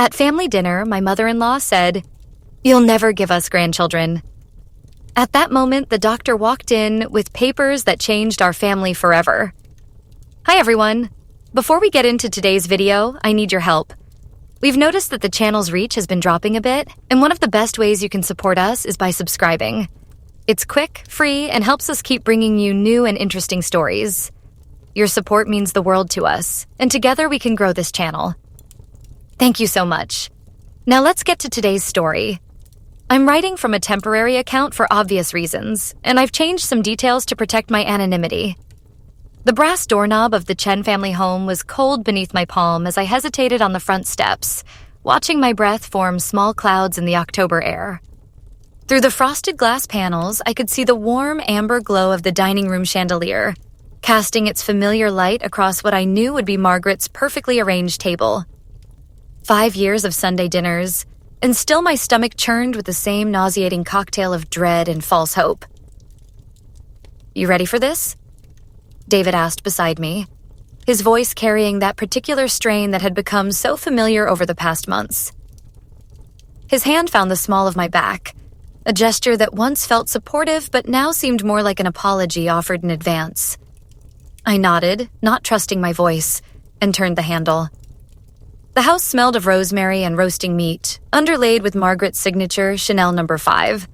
At family dinner, my mother-in-law said, "You'll never give us grandchildren." At that moment, the doctor walked in with papers that changed our family forever. Hi everyone. Before we get into today's video, I need your help. We've noticed that the channel's reach has been dropping a bit, and one of the best ways you can support us is by subscribing. It's quick, free, and helps us keep bringing you new and interesting stories. Your support means the world to us, and together we can grow this channel. Thank you so much. Now let's get to today's story. I'm writing from a temporary account for obvious reasons, and I've changed some details to protect my anonymity. The brass doorknob of the Chen family home was cold beneath my palm as I hesitated on the front steps, watching my breath form small clouds in the October air. Through the frosted glass panels, I could see the warm amber glow of the dining room chandelier, casting its familiar light across what I knew would be Margaret's perfectly arranged table. 5 years of Sunday dinners, and still my stomach churned with the same nauseating cocktail of dread and false hope. "You ready for this?" David asked beside me, his voice carrying that particular strain that had become so familiar over the past months. His hand found the small of my back, a gesture that once felt supportive but now seemed more like an apology offered in advance. I nodded, not trusting my voice, and turned the handle. The house smelled of rosemary and roasting meat, underlaid with Margaret's signature Chanel No. 5,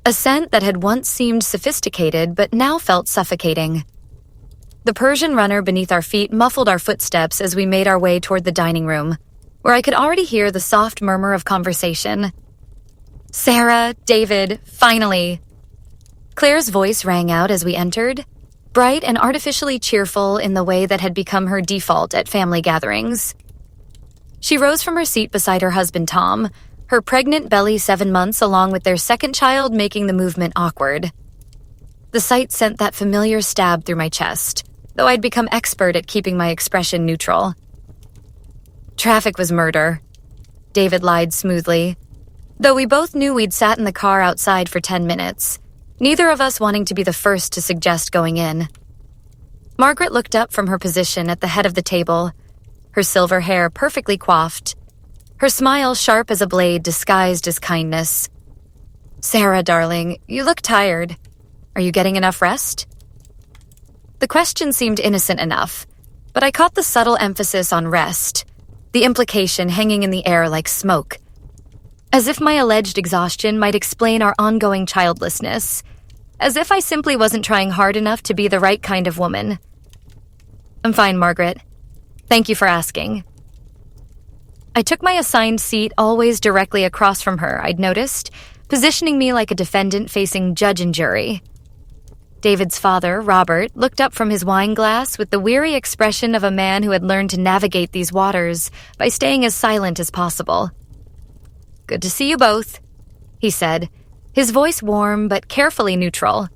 a scent that had once seemed sophisticated but now felt suffocating. The Persian runner beneath our feet muffled our footsteps as we made our way toward the dining room, where I could already hear the soft murmur of conversation. "Sarah, David, finally!" Claire's voice rang out as we entered, bright and artificially cheerful in the way that had become her default at family gatherings. She rose from her seat beside her husband Tom, her pregnant belly 7 months along with their second child making the movement awkward. The sight sent that familiar stab through my chest, though I'd become expert at keeping my expression neutral. "Traffic was murder," David lied smoothly, though we both knew we'd sat in the car outside for 10 minutes, neither of us wanting to be the first to suggest going in. Margaret looked up from her position at the head of the table, her silver hair perfectly coiffed, her smile sharp as a blade disguised as kindness. "Sarah, darling, you look tired. Are you getting enough rest?" The question seemed innocent enough, but I caught the subtle emphasis on rest, the implication hanging in the air like smoke. As if my alleged exhaustion might explain our ongoing childlessness, as if I simply wasn't trying hard enough to be the right kind of woman. "I'm fine, Margaret. Thank you for asking." I took my assigned seat always directly across from her, I'd noticed, positioning me like a defendant facing judge and jury. David's father, Robert, looked up from his wine glass with the weary expression of a man who had learned to navigate these waters by staying as silent as possible. "Good to see you both," he said, his voice warm but carefully neutral.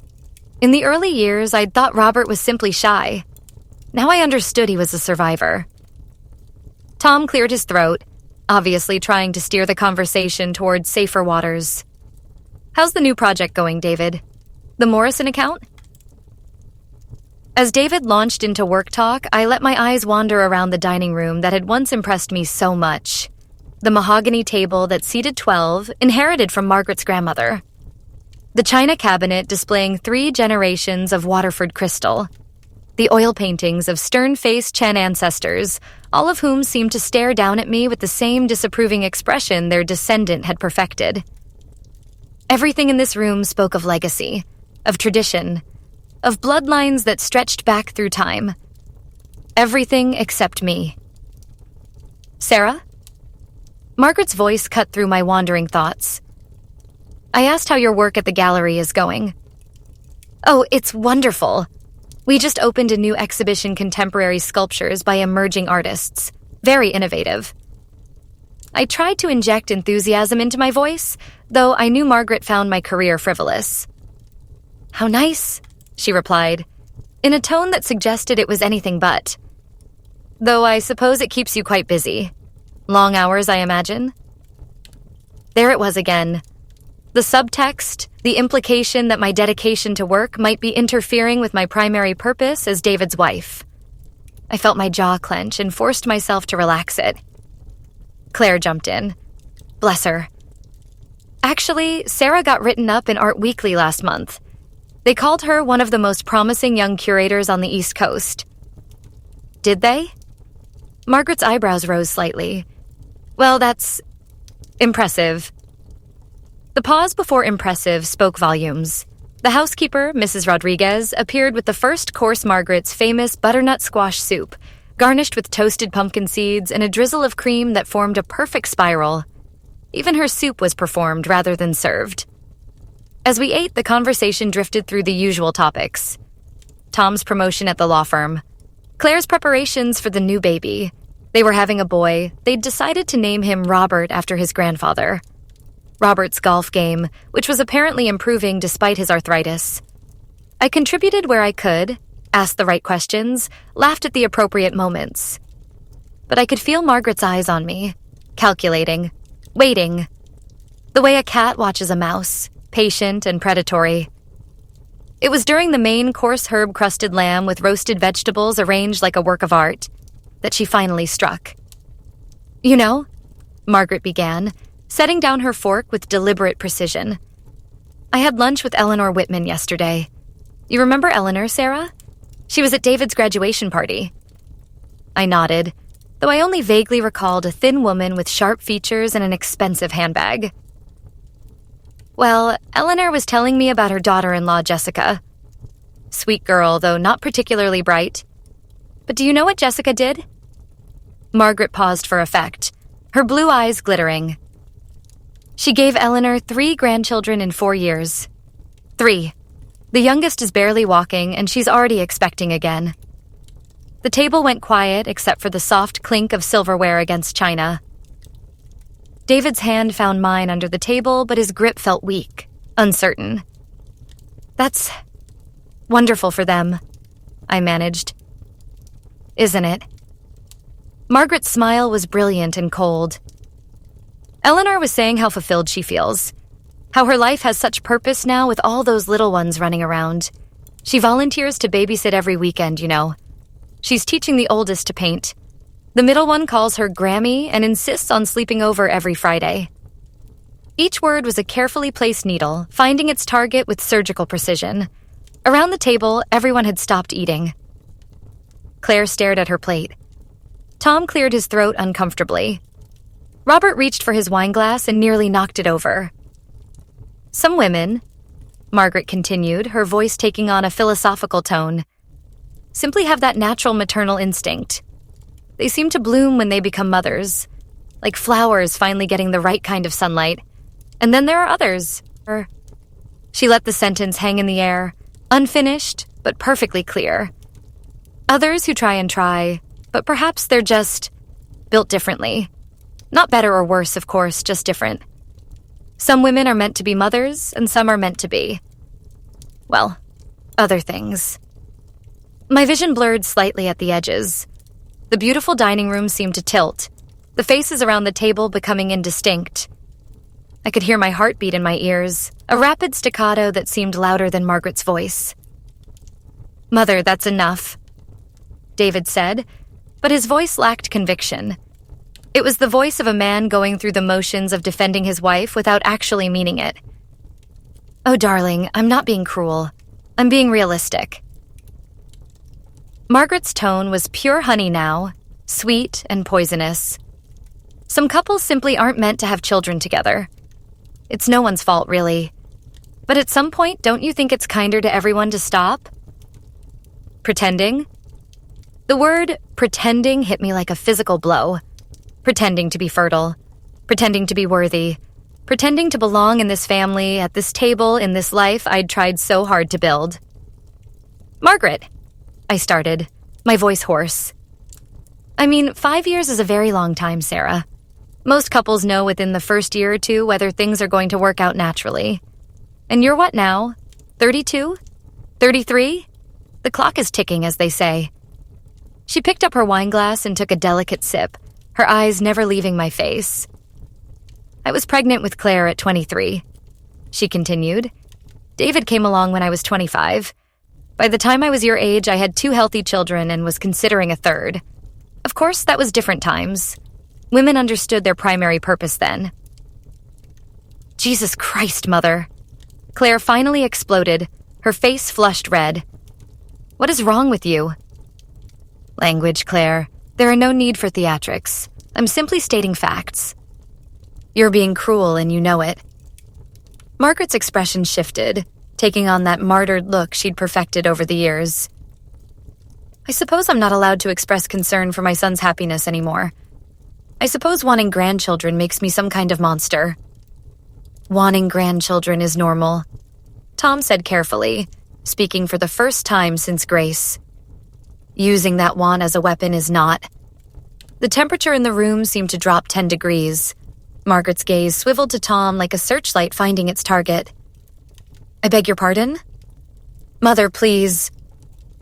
In the early years, I'd thought Robert was simply shy. Now I understood he was a survivor. Tom cleared his throat, obviously trying to steer the conversation towards safer waters. "How's the new project going, David? The Morrison account?" As David launched into work talk, I let my eyes wander around the dining room that had once impressed me so much. The mahogany table that seated 12, inherited from Margaret's grandmother. The china cabinet displaying 3 generations of Waterford crystal. The oil paintings of stern-faced Chen ancestors, all of whom seemed to stare down at me with the same disapproving expression their descendant had perfected. Everything in this room spoke of legacy, of tradition, of bloodlines that stretched back through time. Everything except me. "Sarah?" Margaret's voice cut through my wandering thoughts. I asked how your work at the gallery is going. "Oh, it's wonderful. We just opened a new exhibition, Contemporary Sculptures by Emerging Artists. Very innovative." I tried to inject enthusiasm into my voice, though I knew Margaret found my career frivolous. "How nice," she replied, in a tone that suggested it was anything but. "Though I suppose it keeps you quite busy. Long hours, I imagine?" There it was again. The subtext, the implication that my dedication to work might be interfering with my primary purpose as David's wife. I felt my jaw clench and forced myself to relax it. Claire jumped in. Bless her. Actually, Sarah got written up in Art Weekly last month. They called her one of the most promising young curators on the East Coast. Did they? Margaret's eyebrows rose slightly. Well, that's impressive. The pause before impressive spoke volumes. The housekeeper, Mrs. Rodriguez, appeared with the first course Margaret's famous butternut squash soup, garnished with toasted pumpkin seeds and a drizzle of cream that formed a perfect spiral. Even her soup was performed rather than served. As we ate, the conversation drifted through the usual topics. Tom's promotion at the law firm. Claire's preparations for the new baby. They were having a boy. They'd decided to name him Robert after his grandfather. Robert's golf game, which was apparently improving despite his arthritis. I contributed where I could, asked the right questions, laughed at the appropriate moments. But I could feel Margaret's eyes on me, calculating, waiting. The way a cat watches a mouse, patient and predatory. It was during the main coarse herb-crusted lamb with roasted vegetables arranged like a work of art that she finally struck. You know, Margaret began, setting down her fork with deliberate precision. I had lunch with Eleanor Whitman yesterday. You remember Eleanor, Sarah? She was at David's graduation party. I nodded, though I only vaguely recalled a thin woman with sharp features and an expensive handbag. Well, Eleanor was telling me about her daughter-in-law, Jessica. Sweet girl, though not particularly bright. But do you know what Jessica did? Margaret paused for effect, her blue eyes glittering. She gave Eleanor 3 grandchildren in 4 years. 3. The youngest is barely walking, and she's already expecting again. The table went quiet except for the soft clink of silverware against china. David's hand found mine under the table, but his grip felt weak, uncertain. That's wonderful for them, I managed. Isn't it? Margaret's smile was brilliant and cold. Eleanor was saying how fulfilled she feels, how her life has such purpose now with all those little ones running around. She volunteers to babysit every weekend, you know. She's teaching the oldest to paint. The middle one calls her Grammy and insists on sleeping over every Friday. Each word was a carefully placed needle, finding its target with surgical precision. Around the table, everyone had stopped eating. Claire stared at her plate. Tom cleared his throat uncomfortably. Robert reached for his wineglass and nearly knocked it over. Some women, Margaret continued, her voice taking on a philosophical tone, simply have that natural maternal instinct. They seem to bloom when they become mothers, like flowers finally getting the right kind of sunlight. And then there are others. She let the sentence hang in the air, unfinished, but perfectly clear. Others who try, but perhaps they're just built differently. Not better or worse, of course, just different. Some women are meant to be mothers, and some are meant to be, well, other things. My vision blurred slightly at the edges. The beautiful dining room seemed to tilt, the faces around the table becoming indistinct. I could hear my heartbeat in my ears, a rapid staccato that seemed louder than Margaret's voice. Mother, that's enough, David said, but his voice lacked conviction. It was the voice of a man going through the motions of defending his wife without actually meaning it. Oh, darling, I'm not being cruel. I'm being realistic. Margaret's tone was pure honey now, sweet and poisonous. Some couples simply aren't meant to have children together. It's no one's fault, really. But at some point, don't you think it's kinder to everyone to stop? Pretending? The word pretending hit me like a physical blow. Pretending to be fertile. Pretending to be worthy. Pretending to belong in this family, at this table, in this life I'd tried so hard to build. Margaret, I started, my voice hoarse. I mean, 5 years is a very long time, Sarah. Most couples know within the first year or two whether things are going to work out naturally. And you're what now? 32? 33? The clock is ticking, as they say. She picked up her wineglass and took a delicate sip, her eyes never leaving my face. I was pregnant with Claire at 23. She continued. David came along when I was 25. By the time I was your age, I had 2 healthy children and was considering a third. Of course, that was different times. Women understood their primary purpose then. Jesus Christ, Mother. Claire finally exploded, her face flushed red. What is wrong with you? Language, Claire. There are no need for theatrics. I'm simply stating facts. You're being cruel and you know it. Margaret's expression shifted, taking on that martyred look she'd perfected over the years. I suppose I'm not allowed to express concern for my son's happiness anymore. I suppose wanting grandchildren makes me some kind of monster. Wanting grandchildren is normal, Tom said carefully, speaking for the first time since Grace. Using that want as a weapon is not. The temperature in the room seemed to drop 10 degrees. Margaret's gaze swiveled to Tom like a searchlight finding its target. I beg your pardon? Mother, please,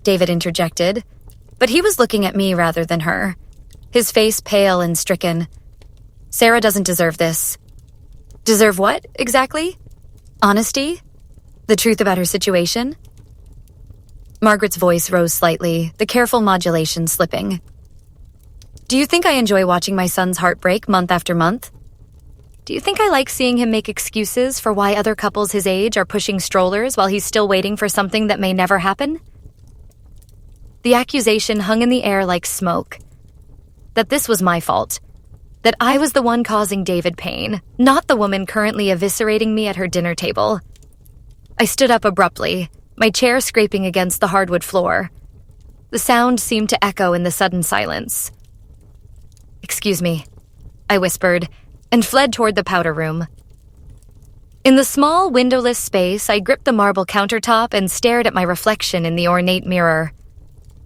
David interjected, but he was looking at me rather than her, his face pale and stricken. Sarah doesn't deserve this. Deserve what, exactly? Honesty? The truth about her situation? Margaret's voice rose slightly, the careful modulation slipping. Do you think I enjoy watching my son's heart break month after month? Do you think I like seeing him make excuses for why other couples his age are pushing strollers while he's still waiting for something that may never happen? The accusation hung in the air like smoke. That this was my fault. That I was the one causing David pain, not the woman currently eviscerating me at her dinner table. I stood up abruptly, my chair scraping against the hardwood floor. The sound seemed to echo in the sudden silence. Excuse me, I whispered, and fled toward the powder room. In the small, windowless space, I gripped the marble countertop and stared at my reflection in the ornate mirror.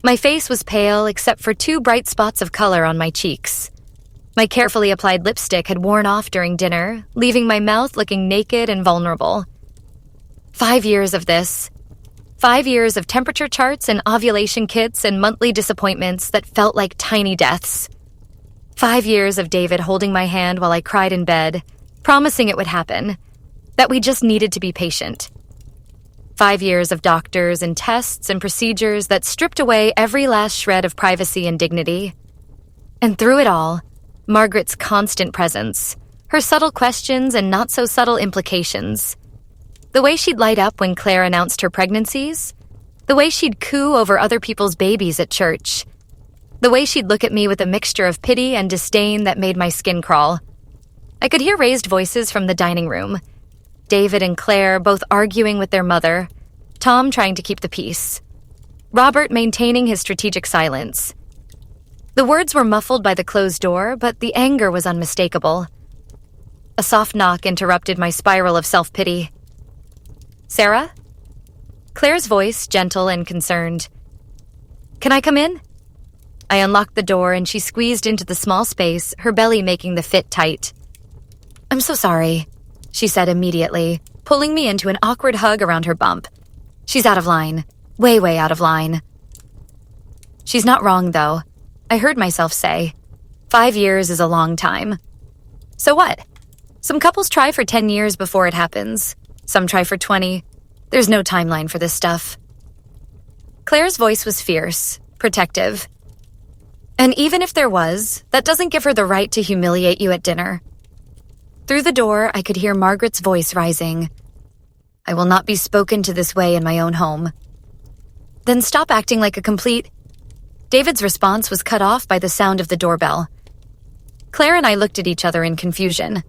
My face was pale except for 2 bright spots of color on my cheeks. My carefully applied lipstick had worn off during dinner, leaving my mouth looking naked and vulnerable. 5 years of this. 5 years of temperature charts and ovulation kits and monthly disappointments that felt like tiny deaths. 5 years of David holding my hand while I cried in bed, promising it would happen, that we just needed to be patient. 5 years of doctors and tests and procedures that stripped away every last shred of privacy and dignity. And through it all, Margaret's constant presence, her subtle questions and not-so-subtle implications. The way she'd light up when Claire announced her pregnancies. The way she'd coo over other people's babies at church. The way she'd look at me with a mixture of pity and disdain that made my skin crawl. I could hear raised voices from the dining room. David and Claire both arguing with their mother. Tom trying to keep the peace. Robert maintaining his strategic silence. The words were muffled by the closed door, but the anger was unmistakable. A soft knock interrupted my spiral of self-pity. Sarah? Claire's voice, gentle and concerned. Can I come in? I unlocked the door and she squeezed into the small space, her belly making the fit tight. I'm so sorry, she said immediately, pulling me into an awkward hug around her bump. She's out of line. Way out of line. She's not wrong, though. I heard myself say. 5 years is a long time. So what? Some couples try for 10 years before it happens. Some try for 20. There's no timeline for this stuff. Claire's voice was fierce, protective. And even if there was, that doesn't give her the right to humiliate you at dinner. Through the door, I could hear Margaret's voice rising. I will not be spoken to this way in my own home. Then stop acting like a complete... David's response was cut off by the sound of the doorbell. Claire and I looked at each other in confusion.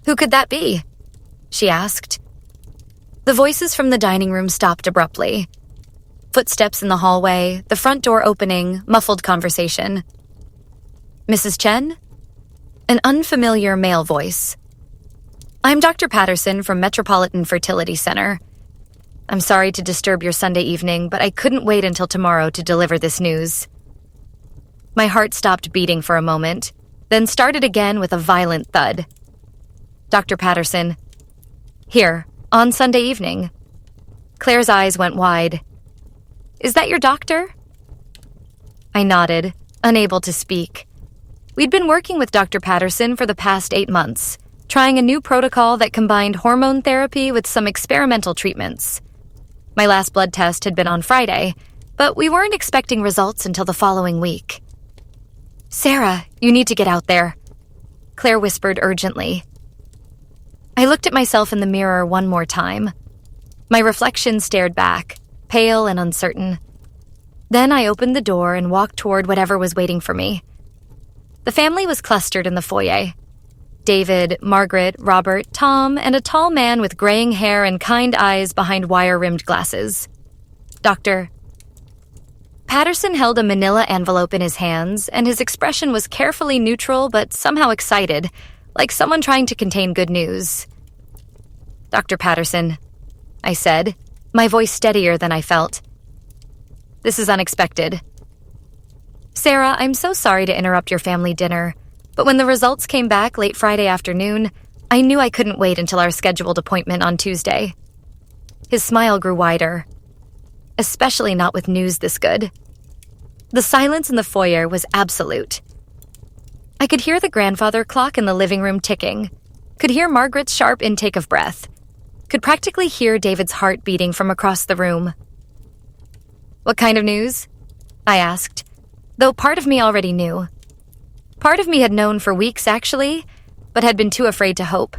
Who could that be? She asked. The voices from the dining room stopped abruptly. Footsteps in the hallway, the front door opening, muffled conversation. Mrs. Chen? An unfamiliar male voice. I'm Dr. Patterson from Metropolitan Fertility Center. I'm sorry to disturb your Sunday evening, but I couldn't wait until tomorrow to deliver this news. My heart stopped beating for a moment, then started again with a violent thud. Dr. Patterson. Here, on Sunday evening. Claire's eyes went wide. Is that your doctor? I nodded, unable to speak. We'd been working with Dr. Patterson for the past 8 months, trying a new protocol that combined hormone therapy with some experimental treatments. My last blood test had been on Friday, but we weren't expecting results until the following week. Sarah, you need to get out there, Claire whispered urgently. I looked at myself in the mirror one more time. My reflection stared back, pale and uncertain. Then I opened the door and walked toward whatever was waiting for me. The family was clustered in the foyer. David, Margaret, Robert, Tom, and a tall man with graying hair and kind eyes behind wire-rimmed glasses. Dr. Patterson held a manila envelope in his hands, and his expression was carefully neutral but somehow excited, like someone trying to contain good news. Dr. Patterson, I said, my voice steadier than I felt. This is unexpected. Sarah, I'm so sorry to interrupt your family dinner, but when the results came back late Friday afternoon, I knew I couldn't wait until our scheduled appointment on Tuesday. His smile grew wider. Especially not with news this good. The silence in the foyer was absolute. I could hear the grandfather clock in the living room ticking, could hear Margaret's sharp intake of breath, could practically hear David's heart beating from across the room. What kind of news? I asked, though part of me already knew. Part of me had known for weeks, actually, but had been too afraid to hope.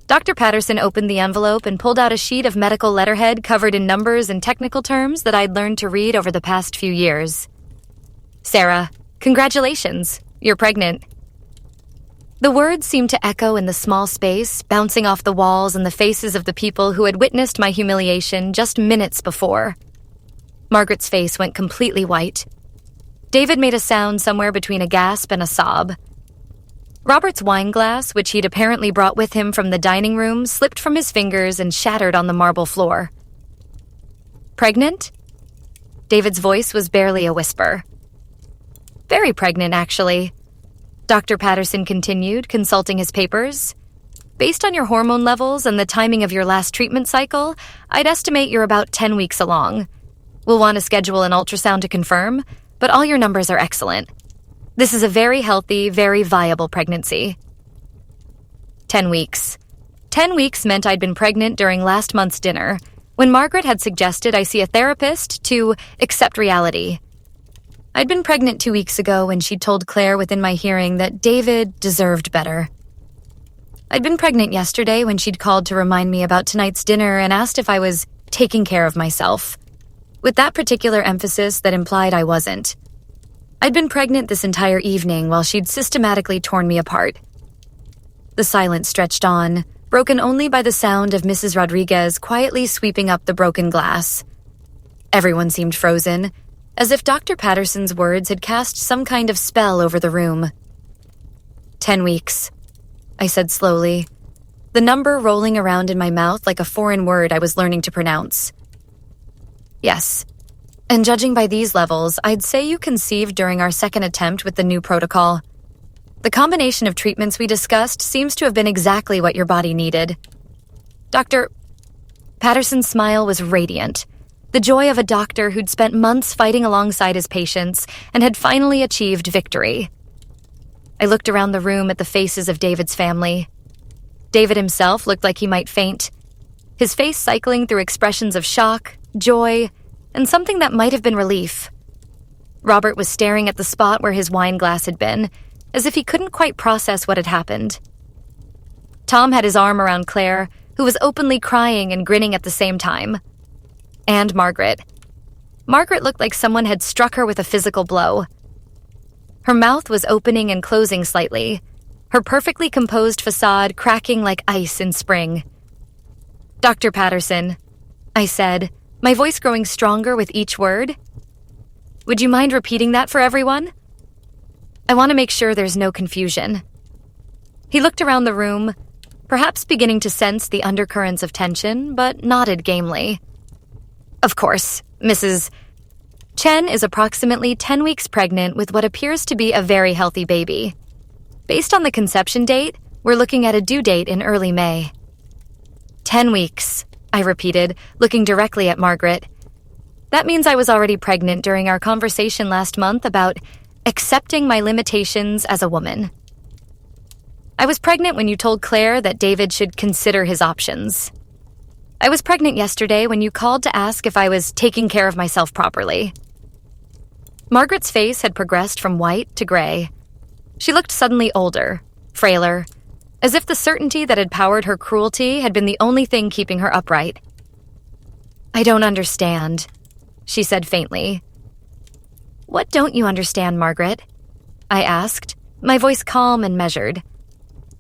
Dr. Patterson opened the envelope and pulled out a sheet of medical letterhead covered in numbers and technical terms that I'd learned to read over the past few years. Sarah, congratulations, you're pregnant. The words seemed to echo in the small space, bouncing off the walls and the faces of the people who had witnessed my humiliation just minutes before. Margaret's face went completely white. David made a sound somewhere between a gasp and a sob. Robert's wine glass, which he'd apparently brought with him from the dining room, slipped from his fingers and shattered on the marble floor. Pregnant? David's voice was barely a whisper. Very pregnant, actually. Dr. Patterson continued, consulting his papers. Based on your hormone levels and the timing of your last treatment cycle, I'd estimate you're about 10 weeks along. We'll want to schedule an ultrasound to confirm, but all your numbers are excellent. This is a very healthy, very viable pregnancy. 10 weeks. 10 weeks meant I'd been pregnant during last month's dinner, when Margaret had suggested I see a therapist to accept reality. I'd been pregnant 2 weeks ago when she'd told Claire within my hearing that David deserved better. I'd been pregnant yesterday when she'd called to remind me about tonight's dinner and asked if I was taking care of myself, with that particular emphasis that implied I wasn't. I'd been pregnant this entire evening while she'd systematically torn me apart. The silence stretched on, broken only by the sound of Mrs. Rodriguez quietly sweeping up the broken glass. Everyone seemed frozen, as if Dr. Patterson's words had cast some kind of spell over the room. 10 weeks, I said slowly, the number rolling around in my mouth like a foreign word I was learning to pronounce. Yes. And judging by these levels, I'd say you conceived during our second attempt with the new protocol. The combination of treatments we discussed seems to have been exactly what your body needed. Dr. Patterson's smile was radiant, the joy of a doctor who'd spent months fighting alongside his patients and had finally achieved victory. I looked around the room at the faces of David's family. David himself looked like he might faint, his face cycling through expressions of shock, joy, and something that might have been relief. Robert was staring at the spot where his wine glass had been, as if he couldn't quite process what had happened. Tom had his arm around Claire, who was openly crying and grinning at the same time. And Margaret. Margaret looked like someone had struck her with a physical blow. Her mouth was opening and closing slightly, her perfectly composed facade cracking like ice in spring. Dr. Patterson, I said, my voice growing stronger with each word. Would you mind repeating that for everyone? I want to make sure there's no confusion. He looked around the room, perhaps beginning to sense the undercurrents of tension, but nodded gamely. Of course, Mrs. Chen is approximately 10 weeks pregnant with what appears to be a very healthy baby. Based on the conception date, we're looking at a due date in early May. 10 weeks. I repeated, looking directly at Margaret. That means I was already pregnant during our conversation last month about accepting my limitations as a woman. I was pregnant when you told Claire that David should consider his options. I was pregnant yesterday when you called to ask if I was taking care of myself properly. Margaret's face had progressed from white to gray. She looked suddenly older, frailer, as if the certainty that had powered her cruelty had been the only thing keeping her upright. "I don't understand," she said faintly. "What don't you understand, Margaret?" I asked, my voice calm and measured.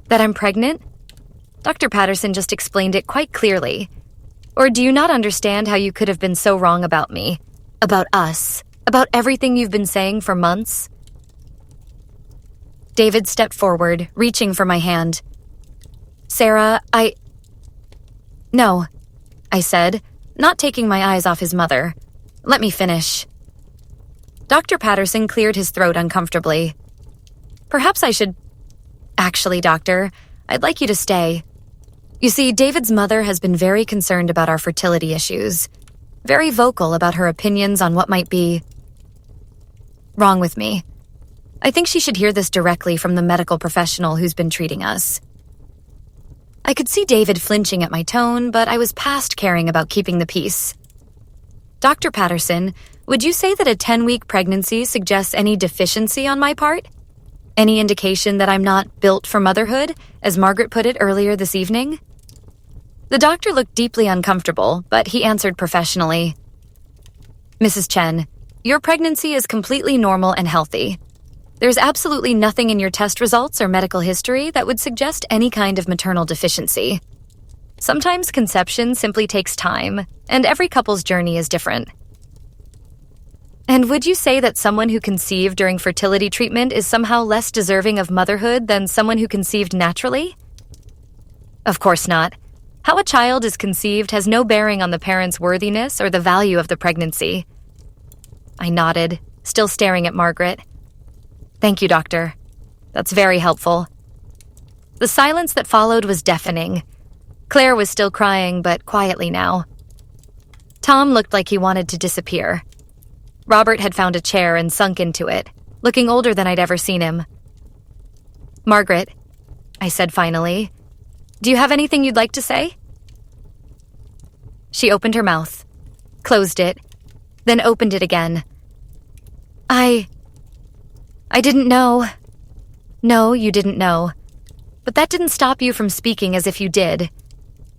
"That I'm pregnant? Dr. Patterson just explained it quite clearly. Or do you not understand how you could have been so wrong about me, about us, about everything you've been saying for months?" David stepped forward, reaching for my hand. "Sarah, No," I said, not taking my eyes off his mother. "Let me finish." Dr. Patterson cleared his throat uncomfortably. "Perhaps I should... Actually, doctor, I'd like you to stay. You see, David's mother has been very concerned about our fertility issues, very vocal about her opinions on what might be wrong with me. I think she should hear this directly from the medical professional who's been treating us." I could see David flinching at my tone, but I was past caring about keeping the peace. "Dr. Patterson, would you say that a 10-week pregnancy suggests any deficiency on my part? Any indication that I'm not built for motherhood, as Margaret put it earlier this evening?" The doctor looked deeply uncomfortable, but he answered professionally. "Mrs. Chen, your pregnancy is completely normal and healthy. There's absolutely nothing in your test results or medical history that would suggest any kind of maternal deficiency. Sometimes conception simply takes time, and every couple's journey is different." "And would you say that someone who conceived during fertility treatment is somehow less deserving of motherhood than someone who conceived naturally?" "Of course not. How a child is conceived has no bearing on the parent's worthiness or the value of the pregnancy." I nodded, still staring at Margaret. "Thank you, doctor. That's very helpful." The silence that followed was deafening. Claire was still crying, but quietly now. Tom looked like he wanted to disappear. Robert had found a chair and sunk into it, looking older than I'd ever seen him. "Margaret," I said finally, "do you have anything you'd like to say?" She opened her mouth, closed it, then opened it again. I didn't know." "No, you didn't know. But that didn't stop you from speaking as if you did.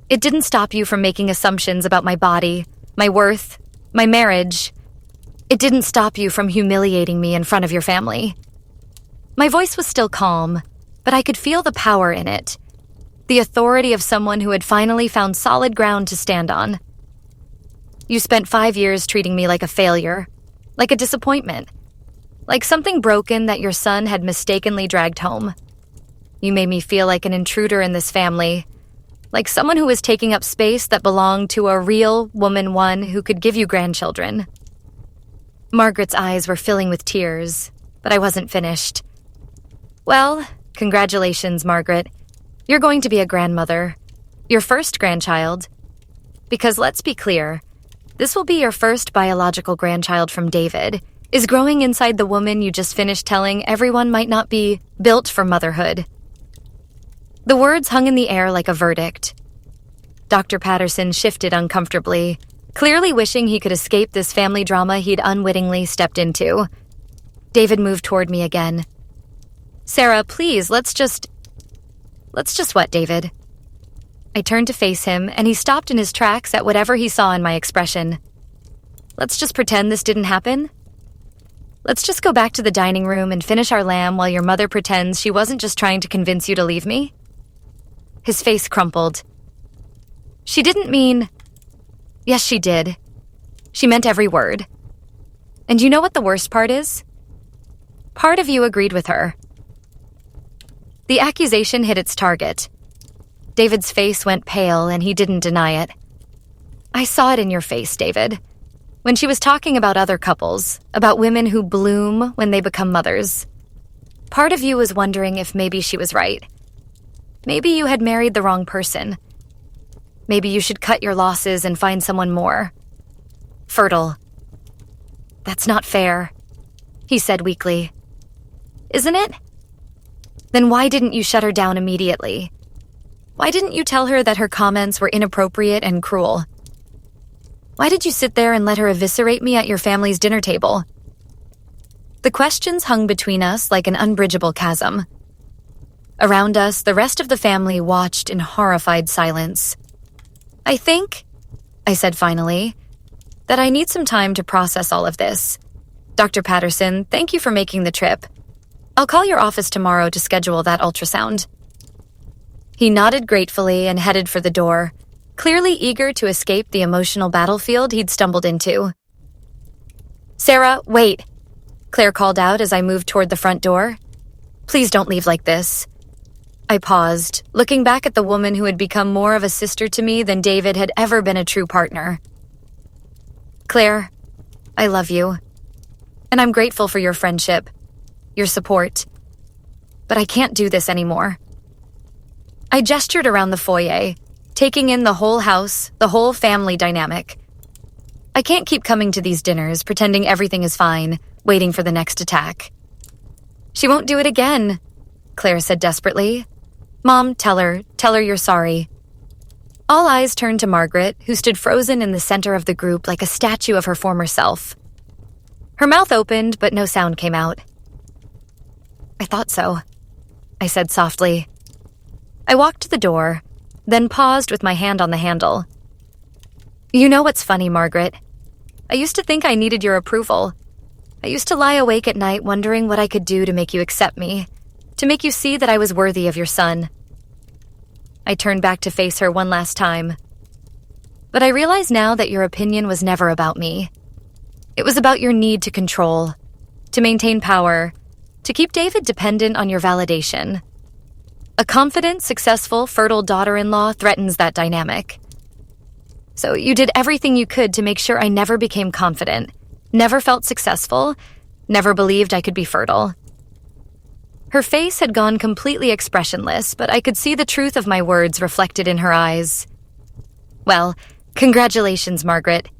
It didn't stop you from making assumptions about my body, my worth, my marriage. It didn't stop you from humiliating me in front of your family." My voice was still calm, but I could feel the power in it, the authority of someone who had finally found solid ground to stand on. "You spent 5 years treating me like a failure, like a disappointment, like something broken that your son had mistakenly dragged home. You made me feel like an intruder in this family, like someone who was taking up space that belonged to a real woman, one who could give you grandchildren." Margaret's eyes were filling with tears, but I wasn't finished. "Well, congratulations, Margaret. You're going to be a grandmother, your first grandchild. Because let's be clear, this will be your first biological grandchild from David, is growing inside the woman you just finished telling everyone might not be built for motherhood." The words hung in the air like a verdict. Dr. Patterson shifted uncomfortably, clearly wishing he could escape this family drama he'd unwittingly stepped into. David moved toward me again. "Sarah, please, let's just what, David?" I turned to face him, and he stopped in his tracks at whatever he saw in my expression. "Let's just pretend this didn't happen? Let's just go back to the dining room and finish our lamb while your mother pretends she wasn't just trying to convince you to leave me?" His face crumpled. "She didn't mean..." "Yes, she did. She meant every word. And you know what the worst part is? Part of you agreed with her." The accusation hit its target. David's face went pale, and he didn't deny it. "I saw it in your face, David. When she was talking about other couples, about women who bloom when they become mothers. Part of you was wondering if maybe she was right. Maybe you had married the wrong person. Maybe you should cut your losses and find someone more fertile." "That's not fair," he said weakly. "Isn't it? Then why didn't you shut her down immediately? Why didn't you tell her that her comments were inappropriate and cruel? Why did you sit there and let her eviscerate me at your family's dinner table? The questions hung between us like an unbridgeable chasm. Around us, the rest of the family watched in horrified silence. I think, I said finally, that I need some time to process all of this. Dr. Patterson, thank you for making the trip. I'll call your office tomorrow to schedule that ultrasound. He nodded gratefully and headed for the door, clearly eager to escape the emotional battlefield he'd stumbled into. Sarah, wait, Claire called out as I moved toward the front door. Please don't leave like this. I paused, looking back at the woman who had become more of a sister to me than David had ever been a true partner. Claire, I love you, and I'm grateful for your friendship, your support, but I can't do this anymore. I gestured around the foyer, taking in the whole house, the whole family dynamic. I can't keep coming to these dinners, pretending everything is fine, waiting for the next attack. She won't do it again, Claire said desperately. Mom, tell her you're sorry. All eyes turned to Margaret, who stood frozen in the center of the group like a statue of her former self. Her mouth opened, but no sound came out. I thought so, I said softly. I walked to the door, then paused with my hand on the handle. You know what's funny, Margaret? I used to think I needed your approval. I used to lie awake at night wondering what I could do to make you accept me, to make you see that I was worthy of your son. I turned back to face her one last time. But I realize now that your opinion was never about me. It was about your need to control, to maintain power, to keep David dependent on your validation. A confident, successful, fertile daughter-in-law threatens that dynamic. So you did everything you could to make sure I never became confident, never felt successful, never believed I could be fertile. Her face had gone completely expressionless, but I could see the truth of my words reflected in her eyes. Well, congratulations, Margaret.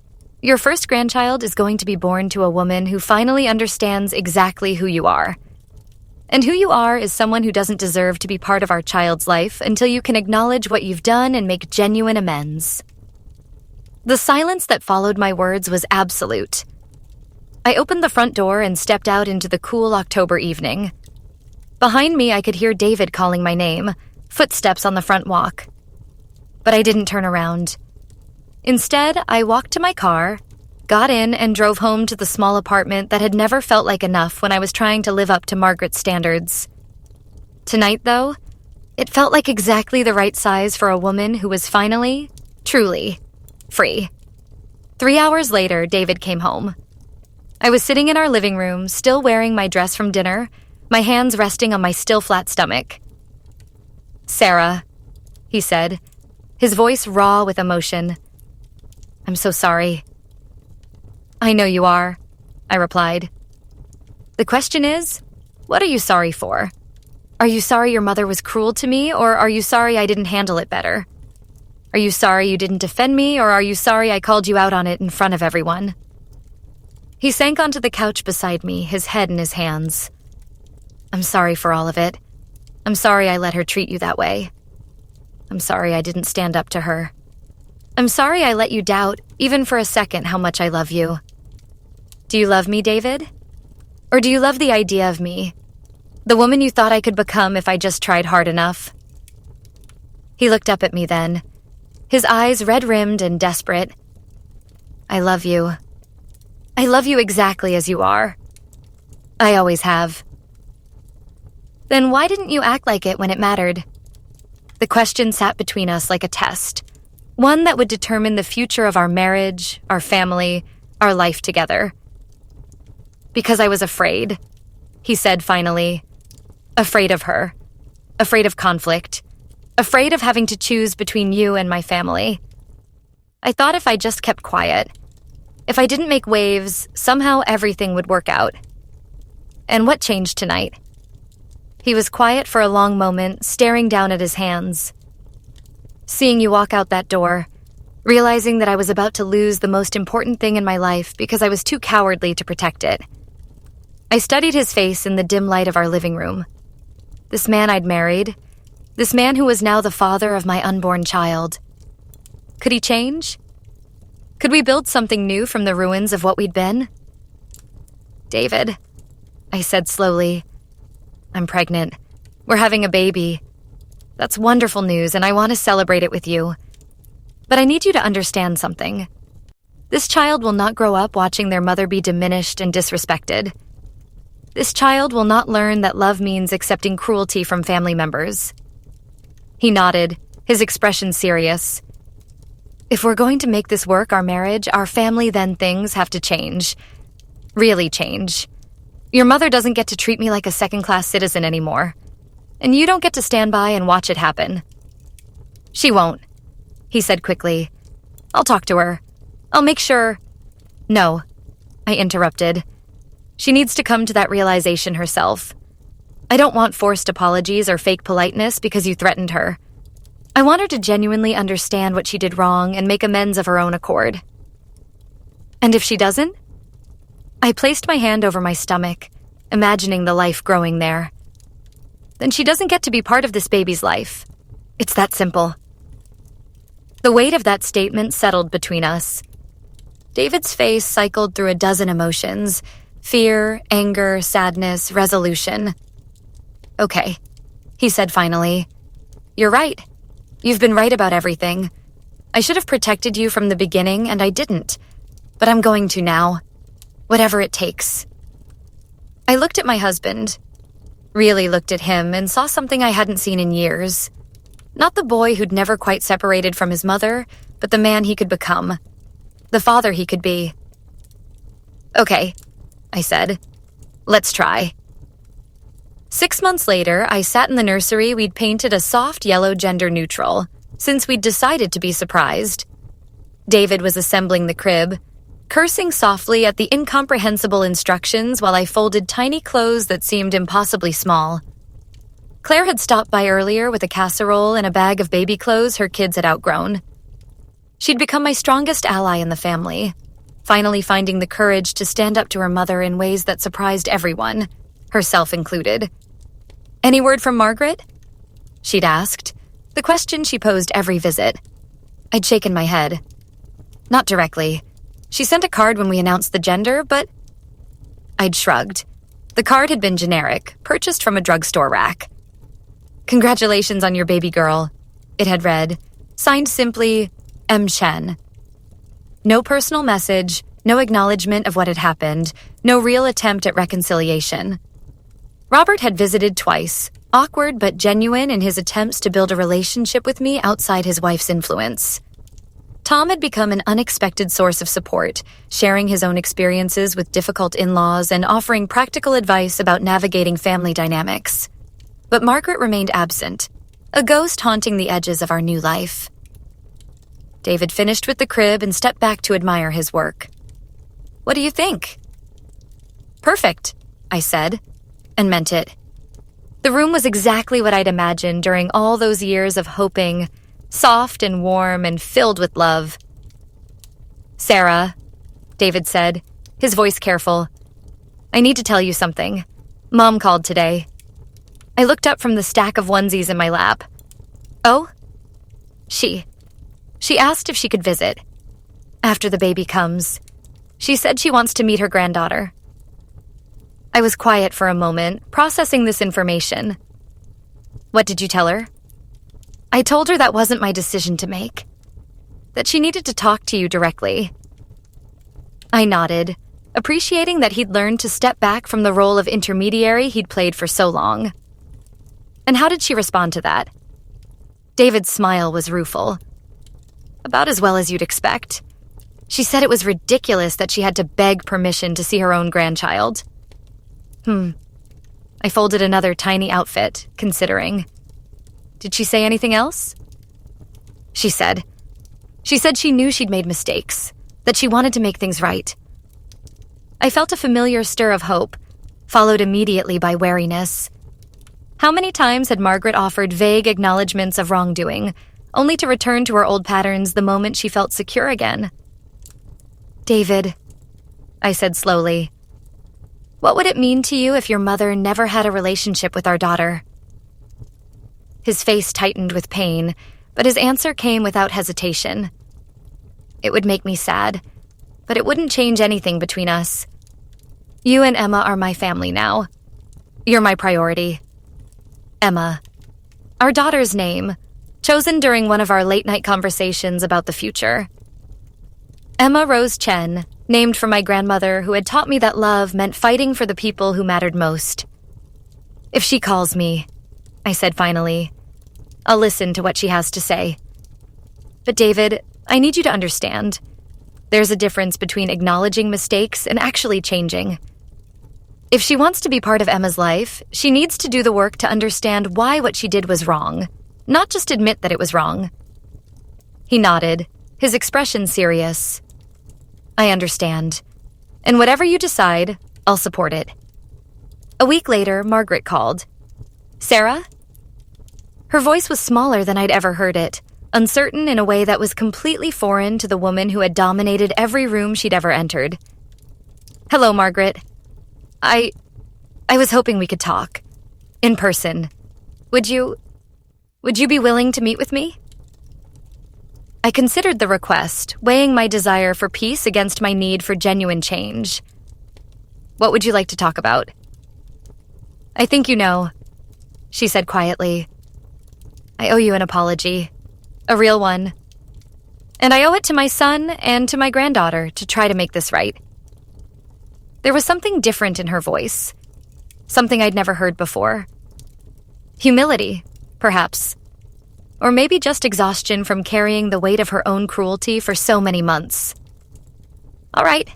Your first grandchild is going to be born to a woman who finally understands exactly who you are. And who you are is someone who doesn't deserve to be part of our child's life until you can acknowledge what you've done and make genuine amends. The silence that followed my words was absolute. I opened the front door and stepped out into the cool October evening. Behind me, I could hear David calling my name, footsteps on the front walk. But I didn't turn around. Instead, I walked to my car, got in, and drove home to the small apartment that had never felt like enough when I was trying to live up to Margaret's standards. Tonight, though, it felt like exactly the right size for a woman who was finally, truly, free. 3 hours later, David came home. I was sitting in our living room, still wearing my dress from dinner, my hands resting on my still flat stomach. Sarah, he said, his voice raw with emotion. I'm so sorry. I know you are, I replied. The question is, what are you sorry for? Are you sorry your mother was cruel to me, or are you sorry I didn't handle it better? Are you sorry you didn't defend me, or are you sorry I called you out on it in front of everyone? He sank onto the couch beside me, his head in his hands. I'm sorry for all of it. I'm sorry I let her treat you that way. I'm sorry I didn't stand up to her. I'm sorry I let you doubt, even for a second, how much I love you. Do you love me, David? Or do you love the idea of me? The woman you thought I could become if I just tried hard enough? He looked up at me then, his eyes red-rimmed and desperate. I love you. I love you exactly as you are. I always have. Then why didn't you act like it when it mattered? The question sat between us like a test, one that would determine the future of our marriage, our family, our life together. Because I was afraid, he said finally. Afraid of her. Afraid of conflict. Afraid of having to choose between you and my family. I thought if I just kept quiet, if I didn't make waves, somehow everything would work out. And what changed tonight? He was quiet for a long moment, staring down at his hands. Seeing you walk out that door, realizing that I was about to lose the most important thing in my life because I was too cowardly to protect it. I studied his face in the dim light of our living room. This man I'd married, this man who was now the father of my unborn child. Could he change? Could we build something new from the ruins of what we'd been? David, I said slowly. I'm pregnant. We're having a baby. That's wonderful news, and I want to celebrate it with you. But I need you to understand something. This child will not grow up watching their mother be diminished and disrespected. This child will not learn that love means accepting cruelty from family members. He nodded, his expression serious. If we're going to make this work, our marriage, our family, then things have to change. Really change. Your mother doesn't get to treat me like a second-class citizen anymore. And you don't get to stand by and watch it happen. She won't, he said quickly. I'll talk to her. I'll make sure. No, I interrupted. She needs to come to that realization herself. I don't want forced apologies or fake politeness because you threatened her. I want her to genuinely understand what she did wrong and make amends of her own accord. And if she doesn't? I placed my hand over my stomach, imagining the life growing there. Then she doesn't get to be part of this baby's life. It's that simple. The weight of that statement settled between us. David's face cycled through a dozen emotions: fear, anger, sadness, resolution. Okay, he said finally. You're right. You've been right about everything. I should have protected you from the beginning, and I didn't. But I'm going to now. Whatever it takes. I looked at my husband. Really looked at him and saw something I hadn't seen in years. Not the boy who'd never quite separated from his mother, but the man he could become. The father he could be. Okay, I said. Let's try. 6 months later, I sat in the nursery we'd painted a soft yellow gender neutral, since we'd decided to be surprised. David was assembling the crib, cursing softly at the incomprehensible instructions while I folded tiny clothes that seemed impossibly small. Claire had stopped by earlier with a casserole and a bag of baby clothes her kids had outgrown. She'd become my strongest ally in the family, finally finding the courage to stand up to her mother in ways that surprised everyone, herself included. Any word from Margaret? She'd asked, the question she posed every visit. I'd shaken my head. Not directly. She sent a card when we announced the gender, but I'd shrugged. The card had been generic, purchased from a drugstore rack. Congratulations on your baby girl, it had read, signed simply, M. Chen. No personal message, no acknowledgement of what had happened, no real attempt at reconciliation. Robert had visited twice, awkward but genuine in his attempts to build a relationship with me outside his wife's influence. Tom had become an unexpected source of support, sharing his own experiences with difficult in-laws and offering practical advice about navigating family dynamics. But Margaret remained absent, a ghost haunting the edges of our new life. David finished with the crib and stepped back to admire his work. What do you think? Perfect, I said, and meant it. The room was exactly what I'd imagined during all those years of hoping, soft and warm and filled with love. Sarah, David said, his voice careful. I need to tell you something. Mom called today. I looked up from the stack of onesies in my lap. Oh? She asked if she could visit. After the baby comes. She said she wants to meet her granddaughter. I was quiet for a moment, processing this information. What did you tell her? I told her that wasn't my decision to make. That she needed to talk to you directly. I nodded, appreciating that he'd learned to step back from the role of intermediary he'd played for so long. And how did she respond to that? David's smile was rueful. About as well as you'd expect. She said it was ridiculous that she had to beg permission to see her own grandchild. I folded another tiny outfit, considering. Did she say anything else? She said she knew she'd made mistakes, that she wanted to make things right. I felt a familiar stir of hope, followed immediately by wariness. How many times had Margaret offered vague acknowledgments of wrongdoing, only to return to her old patterns the moment she felt secure again? David, I said slowly, what would it mean to you if your mother never had a relationship with our daughter? His face tightened with pain, but his answer came without hesitation. It would make me sad, but it wouldn't change anything between us. You and Emma are my family now. You're my priority. Emma. Our daughter's name, chosen during one of our late-night conversations about the future. Emma Rose Chen, named for my grandmother who had taught me that love meant fighting for the people who mattered most. If she calls me, I said finally, I'll listen to what she has to say. But David, I need you to understand. There's a difference between acknowledging mistakes and actually changing. If she wants to be part of Emma's life, she needs to do the work to understand why what she did was wrong, not just admit that it was wrong. He nodded, his expression serious. I understand. And whatever you decide, I'll support it. A week later, Margaret called. Sarah? Her voice was smaller than I'd ever heard it, uncertain in a way that was completely foreign to the woman who had dominated every room she'd ever entered. Hello, Margaret. I was hoping we could talk. In person. Would you be willing to meet with me? I considered the request, weighing my desire for peace against my need for genuine change. What would you like to talk about? I think you know, she said quietly. I owe you an apology. A real one. And I owe it to my son and to my granddaughter to try to make this right. There was something different in her voice. Something I'd never heard before. Humility, perhaps. Or maybe just exhaustion from carrying the weight of her own cruelty for so many months. All right,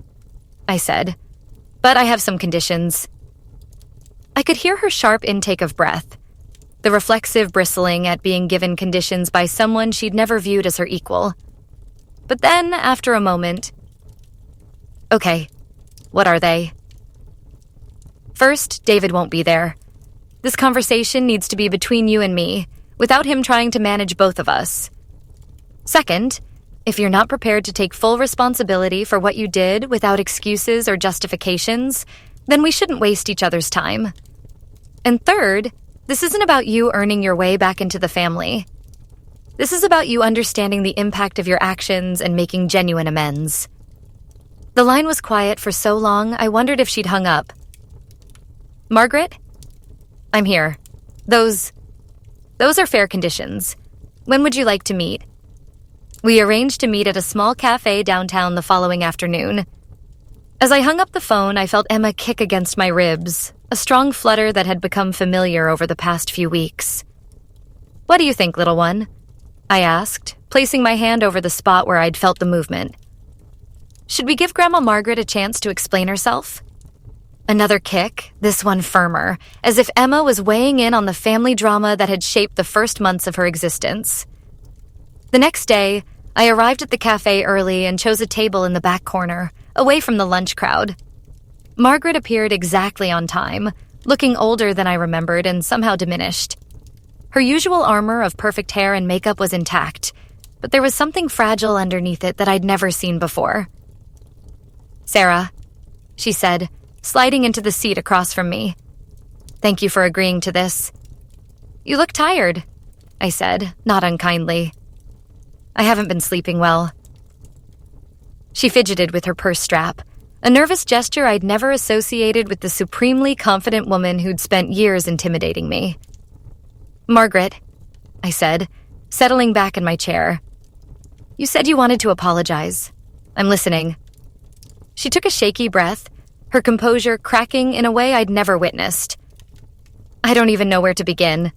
I said, but I have some conditions. I could hear her sharp intake of breath, the reflexive bristling at being given conditions by someone she'd never viewed as her equal. But then, after a moment, okay, what are they? First, David won't be there. This conversation needs to be between you and me, without him trying to manage both of us. Second, if you're not prepared to take full responsibility for what you did without excuses or justifications, then we shouldn't waste each other's time. And third, this isn't about you earning your way back into the family. This is about you understanding the impact of your actions and making genuine amends. The line was quiet for so long, I wondered if she'd hung up. Margaret? I'm here. Those are fair conditions. When would you like to meet? We arranged to meet at a small cafe downtown the following afternoon. As I hung up the phone, I felt Emma kick against my ribs, a strong flutter that had become familiar over the past few weeks. What do you think, little one? I asked, placing my hand over the spot where I'd felt the movement. Should we give Grandma Margaret a chance to explain herself? Another kick, this one firmer, as if Emma was weighing in on the family drama that had shaped the first months of her existence. The next day, I arrived at the cafe early and chose a table in the back corner, away from the lunch crowd. Margaret appeared exactly on time, looking older than I remembered and somehow diminished. Her usual armor of perfect hair and makeup was intact, but there was something fragile underneath it that I'd never seen before. Sarah, she said, sliding into the seat across from me. Thank you for agreeing to this. You look tired, I said, not unkindly. I haven't been sleeping well. She fidgeted with her purse strap, a nervous gesture I'd never associated with the supremely confident woman who'd spent years intimidating me. Margaret, I said, settling back in my chair. You said you wanted to apologize. I'm listening. She took a shaky breath, her composure cracking in a way I'd never witnessed. I don't even know where to begin.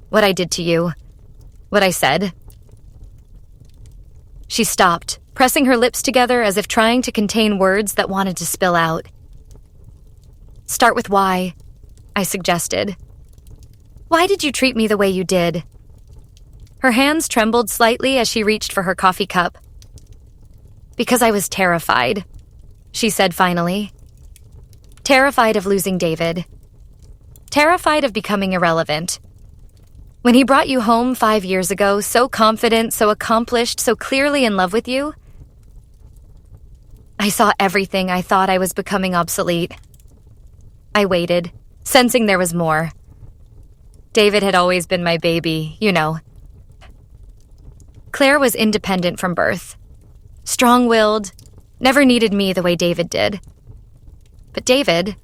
What I did to you. What I said. She stopped, pressing her lips together as if trying to contain words that wanted to spill out. Start with why, I suggested. Why did you treat me the way you did? Her hands trembled slightly as she reached for her coffee cup. Because I was terrified, she said finally. Terrified of losing David. Terrified of becoming irrelevant. When he brought you home 5 years ago, so confident, so accomplished, so clearly in love with you, I saw everything I thought I was becoming obsolete. I waited, sensing there was more. David had always been my baby, you know. Claire was independent from birth. Strong-willed, never needed me the way David did. But David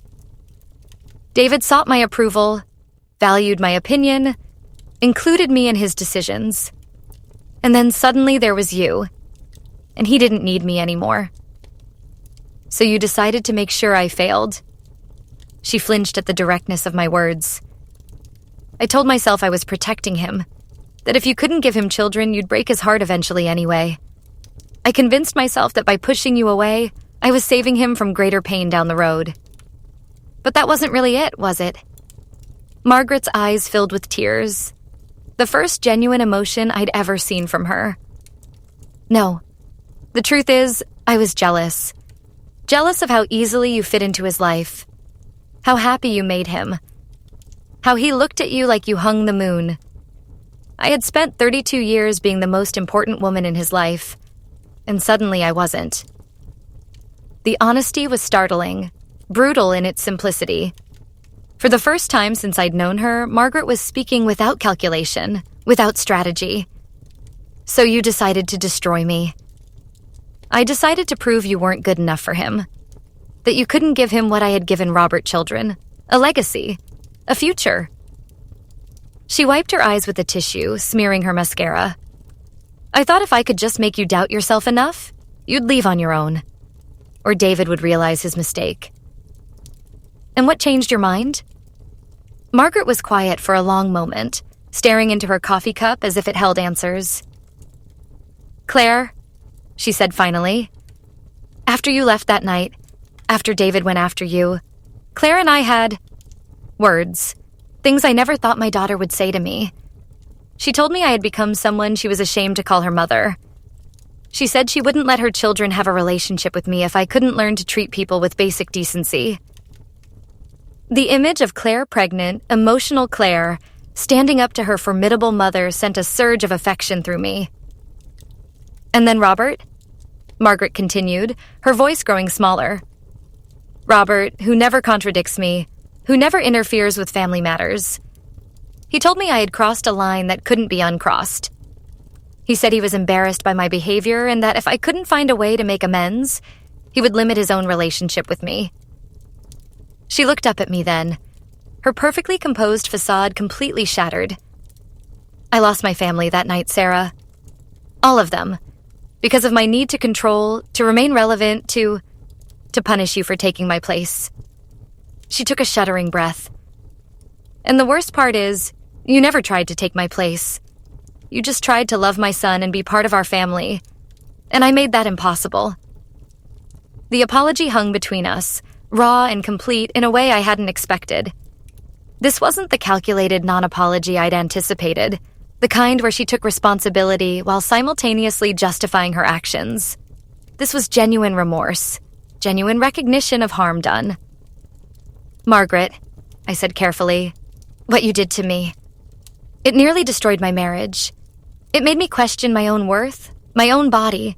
sought my approval, valued my opinion, included me in his decisions. And then suddenly there was you, and he didn't need me anymore. So you decided to make sure I failed. She flinched at the directness of my words. I told myself I was protecting him, that if you couldn't give him children, you'd break his heart eventually anyway. I convinced myself that by pushing you away, I was saving him from greater pain down the road. But that wasn't really it, was it? Margaret's eyes filled with tears. The first genuine emotion I'd ever seen from her. No. The truth is, I was jealous. Jealous of how easily you fit into his life. How happy you made him. How he looked at you like you hung the moon. I had spent 32 years being the most important woman in his life, and suddenly I wasn't. The honesty was startling, brutal in its simplicity. For the first time since I'd known her, Margaret was speaking without calculation, without strategy. So you decided to destroy me. I decided to prove you weren't good enough for him. That you couldn't give him what I had given Robert children. A legacy. A future. She wiped her eyes with a tissue, smearing her mascara. I thought if I could just make you doubt yourself enough, you'd leave on your own. Or David would realize his mistake. And what changed your mind? Margaret was quiet for a long moment, staring into her coffee cup as if it held answers. Claire, she said finally, after you left that night, after David went after you, Claire and I had words, things I never thought my daughter would say to me. She told me I had become someone she was ashamed to call her mother. She said she wouldn't let her children have a relationship with me if I couldn't learn to treat people with basic decency. The image of Claire pregnant, emotional Claire, standing up to her formidable mother sent a surge of affection through me. And then Robert? Margaret continued, her voice growing smaller. Robert, who never contradicts me, who never interferes with family matters. He told me I had crossed a line that couldn't be uncrossed. He said he was embarrassed by my behavior and that if I couldn't find a way to make amends, he would limit his own relationship with me. She looked up at me then, her perfectly composed facade completely shattered. I lost my family that night, Sarah. All of them. Because of my need to control, to remain relevant, to punish you for taking my place. She took a shuddering breath. And the worst part is, you never tried to take my place. You just tried to love my son and be part of our family. And I made that impossible. The apology hung between us, raw and complete in a way I hadn't expected. This wasn't the calculated non-apology I'd anticipated, the kind where she took responsibility while simultaneously justifying her actions. This was genuine remorse, genuine recognition of harm done. Margaret, I said carefully, what you did to me. It nearly destroyed my marriage. It made me question my own worth, my own body,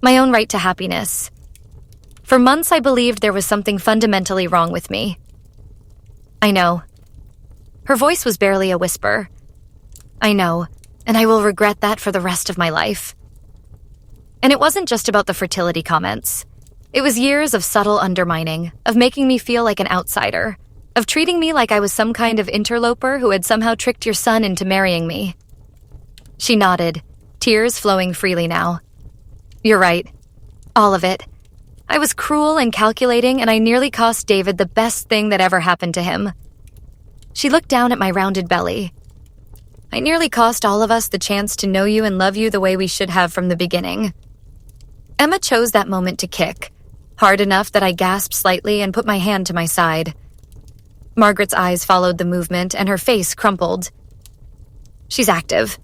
my own right to happiness. For months I believed there was something fundamentally wrong with me. I know. Her voice was barely a whisper. I know, and I will regret that for the rest of my life. And it wasn't just about the fertility comments. It was years of subtle undermining, of making me feel like an outsider, of treating me like I was some kind of interloper who had somehow tricked your son into marrying me. She nodded, tears flowing freely now. You're right. All of it. I was cruel and calculating, and I nearly cost David the best thing that ever happened to him. She looked down at my rounded belly. I nearly cost all of us the chance to know you and love you the way we should have from the beginning. Emma chose that moment to kick, hard enough that I gasped slightly and put my hand to my side. Margaret's eyes followed the movement, and her face crumpled. She's active,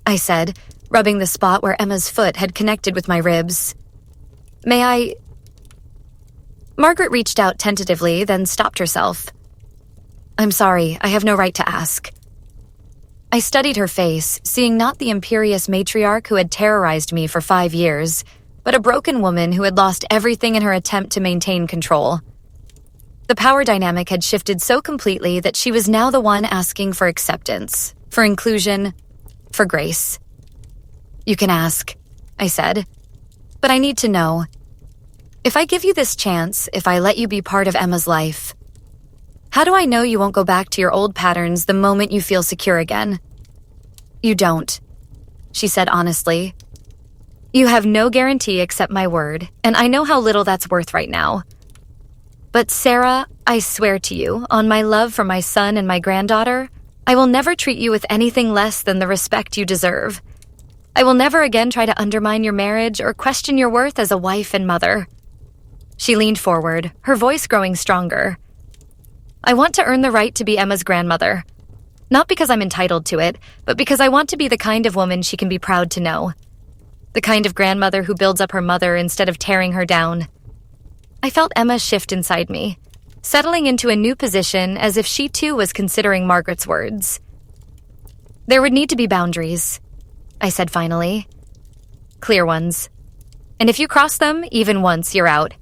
I said, rubbing the spot where Emma's foot had connected with my ribs. May I... Margaret reached out tentatively, then stopped herself. I'm sorry, I have no right to ask. I studied her face, seeing not the imperious matriarch who had terrorized me for 5 years, but a broken woman who had lost everything in her attempt to maintain control. The power dynamic had shifted so completely that she was now the one asking for acceptance, for inclusion, for grace. You can ask, I said, but I need to know. If I give you this chance, if I let you be part of Emma's life, how do I know you won't go back to your old patterns the moment you feel secure again? You don't, she said honestly. You have no guarantee except my word, and I know how little that's worth right now. But Sarah, I swear to you, on my love for my son and my granddaughter, I will never treat you with anything less than the respect you deserve. I will never again try to undermine your marriage or question your worth as a wife and mother. She leaned forward, her voice growing stronger. I want to earn the right to be Emma's grandmother. Not because I'm entitled to it, but because I want to be the kind of woman she can be proud to know. The kind of grandmother who builds up her mother instead of tearing her down. I felt Emma shift inside me, settling into a new position as if she too was considering Margaret's words. There would need to be boundaries, I said finally. Clear ones. And if you cross them, even once, you're out.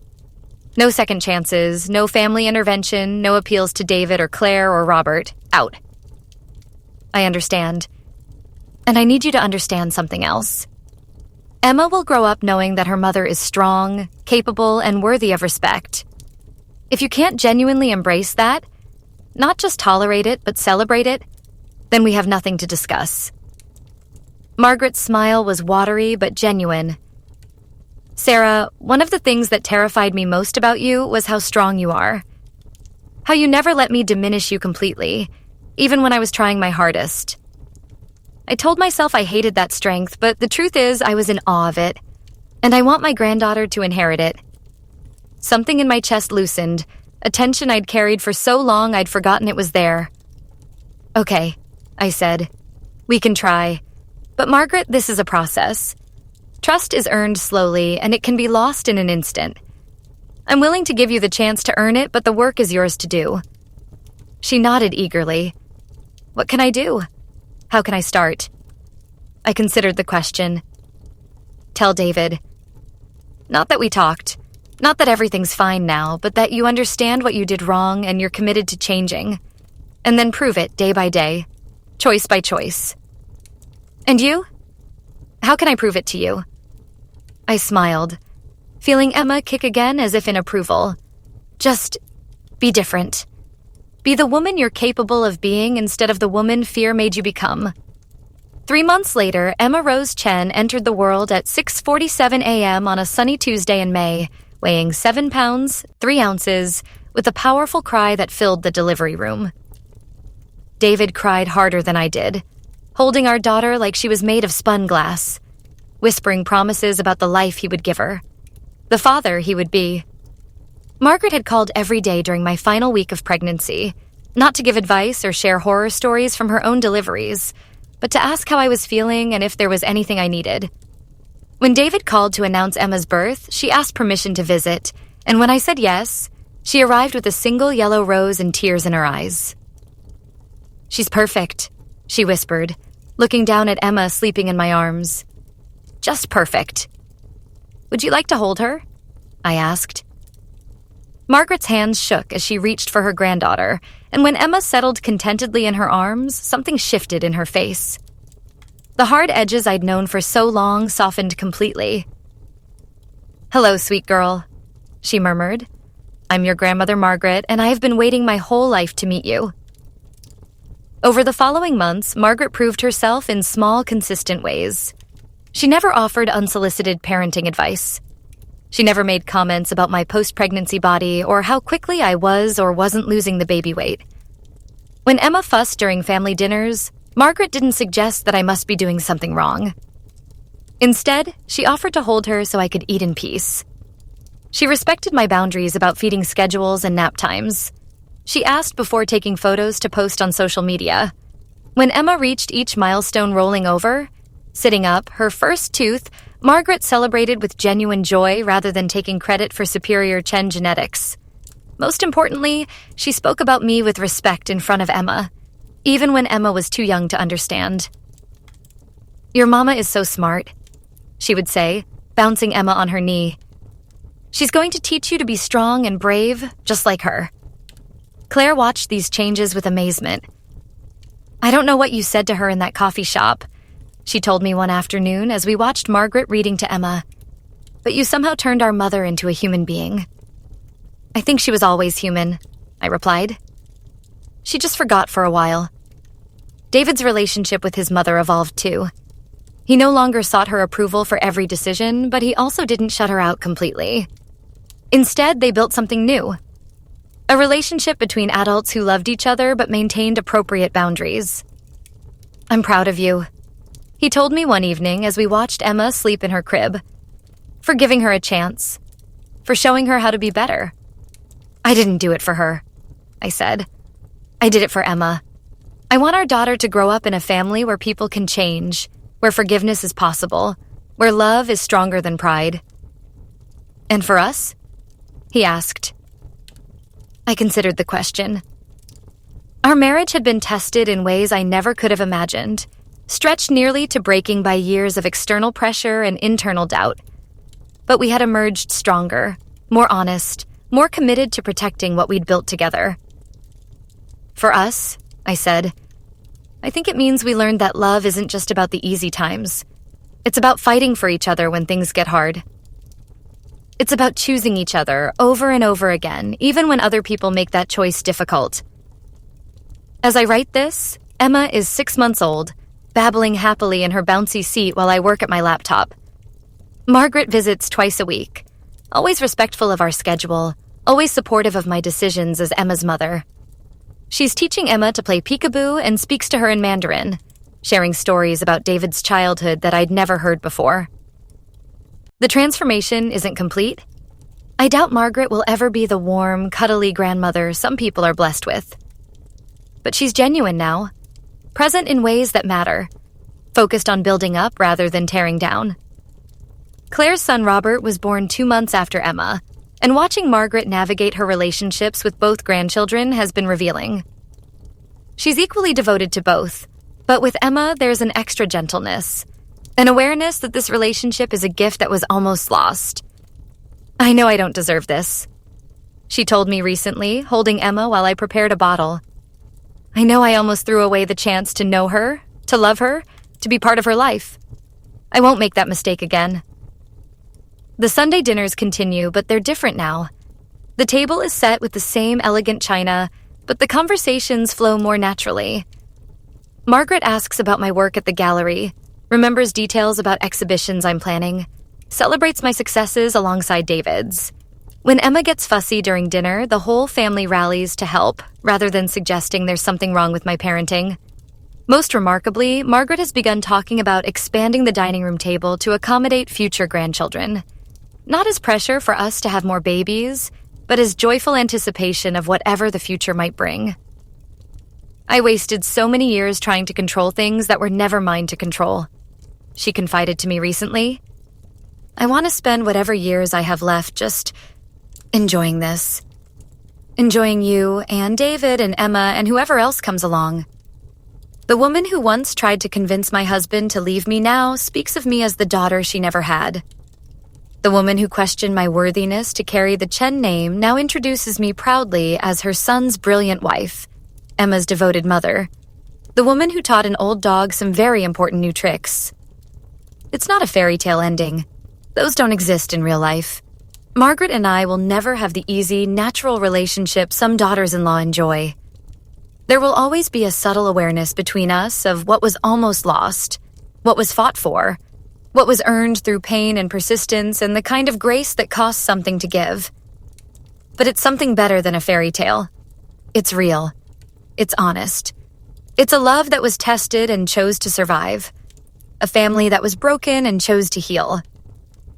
No second chances, no family intervention, no appeals to David or Claire or Robert. Out. I understand. And I need you to understand something else. Emma will grow up knowing that her mother is strong, capable, and worthy of respect. If you can't genuinely embrace that, not just tolerate it, but celebrate it, then we have nothing to discuss. Margaret's smile was watery but genuine. Sarah, one of the things that terrified me most about you was how strong you are. How you never let me diminish you completely, even when I was trying my hardest. I told myself I hated that strength, but the truth is I was in awe of it, and I want my granddaughter to inherit it. Something in my chest loosened, a tension I'd carried for so long I'd forgotten it was there. Okay, I said. We can try. But Margaret, this is a process. Trust is earned slowly, and it can be lost in an instant. I'm willing to give you the chance to earn it, but the work is yours to do. She nodded eagerly. What can I do? How can I start? I considered the question. Tell David. Not that we talked. Not that everything's fine now, but that you understand what you did wrong and you're committed to changing. And then prove it day by day, choice by choice. And you? How can I prove it to you? I smiled, feeling Emma kick again as if in approval. Just be different. Be the woman you're capable of being instead of the woman fear made you become. 3 months later, Emma Rose Chen entered the world at 6:47 a.m. on a sunny Tuesday in May, weighing 7 pounds, 3 ounces, with a powerful cry that filled the delivery room. David cried harder than I did, holding our daughter like she was made of spun glass, whispering promises about the life he would give her, the father he would be. Margaret had called every day during my final week of pregnancy, not to give advice or share horror stories from her own deliveries, but to ask how I was feeling and if there was anything I needed. When David called to announce Emma's birth, she asked permission to visit, and when I said yes, she arrived with a single yellow rose and tears in her eyes. She's perfect, she whispered, looking down at Emma sleeping in my arms. Just perfect. Would you like to hold her? I asked. Margaret's hands shook as she reached for her granddaughter, and when Emma settled contentedly in her arms, something shifted in her face. The hard edges I'd known for so long softened completely. Hello, sweet girl, she murmured. I'm your grandmother Margaret, and I have been waiting my whole life to meet you. Over the following months, Margaret proved herself in small, consistent ways. She never offered unsolicited parenting advice. She never made comments about my post-pregnancy body or how quickly I was or wasn't losing the baby weight. When Emma fussed during family dinners, Margaret didn't suggest that I must be doing something wrong. Instead, she offered to hold her so I could eat in peace. She respected my boundaries about feeding schedules and nap times. She asked before taking photos to post on social media. When Emma reached each milestone rolling over, sitting up, her first tooth, Margaret celebrated with genuine joy rather than taking credit for superior Chen genetics. Most importantly, she spoke about me with respect in front of Emma, even when Emma was too young to understand. Your mama is so smart, she would say, bouncing Emma on her knee. She's going to teach you to be strong and brave, just like her. Claire watched these changes with amazement. I don't know what you said to her in that coffee shop, she told me one afternoon as we watched Margaret reading to Emma. but you somehow turned our mother into a human being." "I think she was always human," I replied. "She just forgot for a while." David's relationship with his mother evolved too. He no longer sought her approval for every decision, but he also didn't shut her out completely. Instead, they built something new. A relationship between adults who loved each other but maintained appropriate boundaries. "I'm proud of you," he told me one evening as we watched Emma sleep in her crib. "For giving her a chance. For showing her how to be better." "I didn't do it for her," I said. "I did it for Emma. I want our daughter to grow up in a family where people can change, where forgiveness is possible, where love is stronger than pride." "And for us?" he asked. I considered the question. Our marriage had been tested in ways I never could have imagined, stretched nearly to breaking by years of external pressure and internal doubt. But we had emerged stronger, more honest, more committed to protecting what we'd built together. "For us," I said, "I think it means we learned that love isn't just about the easy times. It's about fighting for each other when things get hard. It's about choosing each other over and over again, even when other people make that choice difficult." As I write this, Emma is 6 months old, babbling happily in her bouncy seat while I work at my laptop. Margaret visits twice a week, always respectful of our schedule, always supportive of my decisions as Emma's mother. She's teaching Emma to play peekaboo and speaks to her in Mandarin, sharing stories about David's childhood that I'd never heard before. The transformation isn't complete. I doubt Margaret will ever be the warm, cuddly grandmother some people are blessed with. But she's genuine now, present in ways that matter, focused on building up rather than tearing down. Claire's son Robert was born 2 months after Emma, and watching Margaret navigate her relationships with both grandchildren has been revealing. She's equally devoted to both, but with Emma there's an extra gentleness, an awareness that this relationship is a gift that was almost lost. "I know I don't deserve this," she told me recently, holding Emma while I prepared a bottle. "I know I almost threw away the chance to know her, to love her, to be part of her life. I won't make that mistake again." The Sunday dinners continue, but they're different now. The table is set with the same elegant china, but the conversations flow more naturally. Margaret asks about my work at the gallery, remembers details about exhibitions I'm planning, celebrates my successes alongside David's. When Emma gets fussy during dinner, the whole family rallies to help, rather than suggesting there's something wrong with my parenting. Most remarkably, Margaret has begun talking about expanding the dining room table to accommodate future grandchildren. Not as pressure for us to have more babies, but as joyful anticipation of whatever the future might bring. "I wasted so many years trying to control things that were never mine to control," she confided to me recently. "I want to spend whatever years I have left just enjoying this. Enjoying you and David and Emma and whoever else comes along." The woman who once tried to convince my husband to leave me now speaks of me as the daughter she never had. The woman who questioned my worthiness to carry the Chen name now introduces me proudly as her son's brilliant wife, Emma's devoted mother. The woman who taught an old dog some very important new tricks. It's not a fairy tale ending. Those don't exist in real life. Margaret and I will never have the easy, natural relationship some daughters-in-law enjoy. There will always be a subtle awareness between us of what was almost lost, what was fought for, what was earned through pain and persistence, and the kind of grace that costs something to give. But it's something better than a fairy tale. It's real. It's honest. It's a love that was tested and chose to survive. A family that was broken and chose to heal.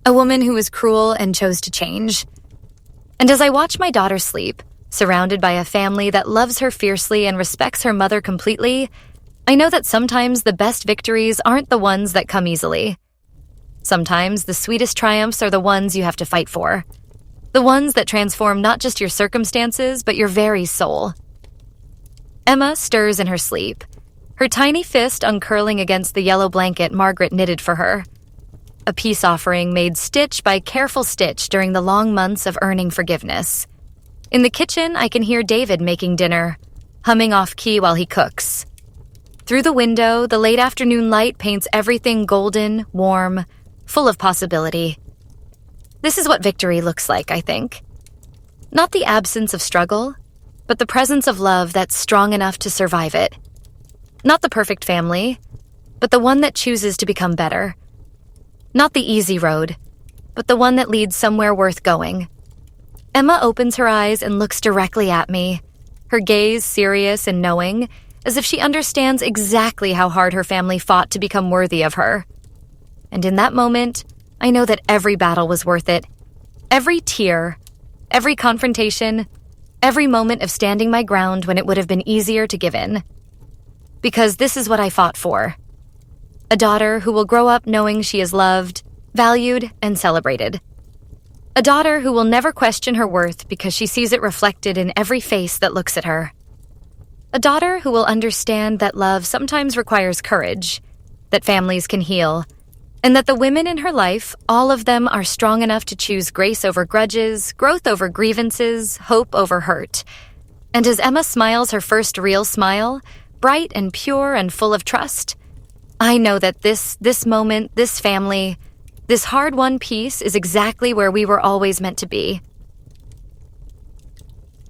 A woman who was cruel and chose to change. And as I watch my daughter sleep, surrounded by a family that loves her fiercely and respects her mother completely, I know that sometimes the best victories aren't the ones that come easily. Sometimes the sweetest triumphs are the ones you have to fight for. The ones that transform not just your circumstances, but your very soul. Emma stirs in her sleep, her tiny fist uncurling against the yellow blanket Margaret knitted for her. A peace offering made stitch by careful stitch during the long months of earning forgiveness. In the kitchen, I can hear David making dinner, humming off-key while he cooks. Through the window, the late afternoon light paints everything golden, warm, full of possibility. This is what victory looks like, I think. Not the absence of struggle, but the presence of love that's strong enough to survive it. Not the perfect family, but the one that chooses to become better. Not the easy road, but the one that leads somewhere worth going. Emma opens her eyes and looks directly at me, her gaze serious and knowing, as if she understands exactly how hard her family fought to become worthy of her. And in that moment, I know that every battle was worth it. Every tear, every confrontation, every moment of standing my ground when it would have been easier to give in. Because this is what I fought for. A daughter who will grow up knowing she is loved, valued, and celebrated. A daughter who will never question her worth because she sees it reflected in every face that looks at her. A daughter who will understand that love sometimes requires courage, that families can heal, and that the women in her life, all of them are strong enough to choose grace over grudges, growth over grievances, hope over hurt. And as Emma smiles her first real smile, bright and pure and full of trust, I know that this moment, this family, this hard-won peace is exactly where we were always meant to be.